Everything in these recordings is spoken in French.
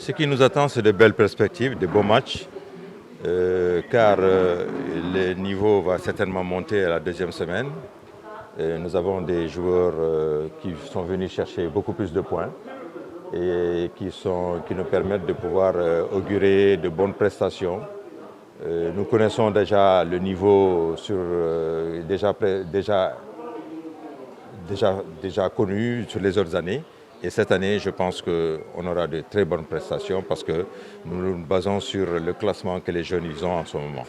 Ce qui nous attend, c'est de belles perspectives, de beaux matchs, car le niveau va certainement monter à la deuxième semaine. Nous avons des joueurs qui sont venus chercher beaucoup plus de points et qui nous permettent de pouvoir augurer de bonnes prestations. Nous connaissons déjà le niveau déjà connu sur les autres années. Et cette année, je pense qu'on aura de très bonnes prestations parce que nous nous basons sur le classement que les jeunes ils ont en ce moment.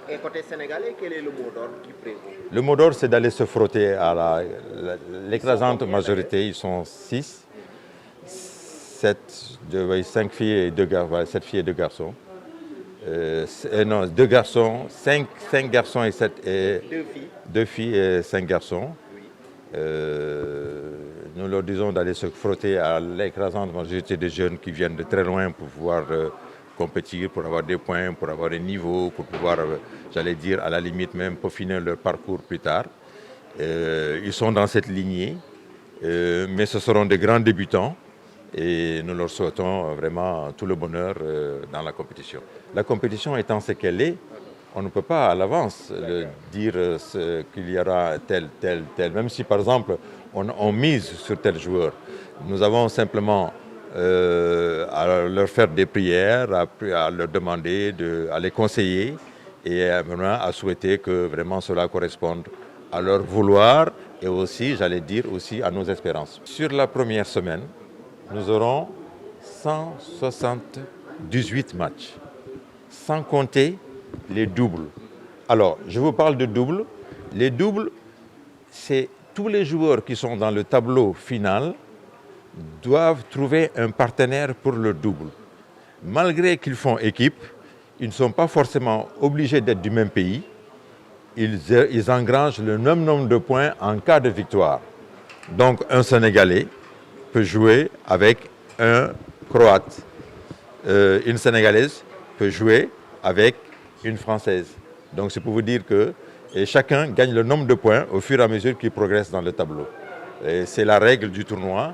Et côté sénégalais, quel est le mot d'ordre qui prévaut? Le mot d'ordre, c'est d'aller se frotter à l'écrasante majorité. Ils sont 6, 5 filles et 2 garçons. 7 filles et 2 garçons. Non, 2 garçons, 5 garçons et 2 filles et 5 garçons. Nous leur disons d'aller se frotter à l'écrasante majorité des jeunes qui viennent de très loin pour pouvoir compétir, pour avoir des points, pour avoir un niveau, pour pouvoir, j'allais dire, à la limite même peaufiner leur parcours plus tard. Ils sont dans cette lignée, mais ce seront des grands débutants et nous leur souhaitons vraiment tout le bonheur dans la compétition. La compétition étant ce qu'elle est, on ne peut pas à l'avance dire qu'il y aura tel, même si par exemple on mise sur tel joueur. Nous avons simplement à leur faire des prières, à leur demander, à les conseiller et à souhaiter que vraiment cela corresponde à leur vouloir et aussi, j'allais dire, aussi à nos espérances. Sur la première semaine, nous aurons 178 matchs, sans compter les doubles. Alors, je vous parle de doubles. Les doubles, c'est tous les joueurs qui sont dans le tableau final doivent trouver un partenaire pour le double. Malgré qu'ils font équipe, ils ne sont pas forcément obligés d'être du même pays. Ils engrangent le même nombre de points en cas de victoire. Donc, un Sénégalais peut jouer avec un Croate. Une Sénégalaise peut jouer avec une Française. Donc c'est pour vous dire que chacun gagne le nombre de points au fur et à mesure qu'il progresse dans le tableau. C'est la règle du tournoi.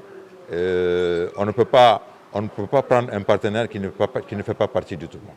On ne peut pas prendre un partenaire qui ne fait pas partie du tournoi.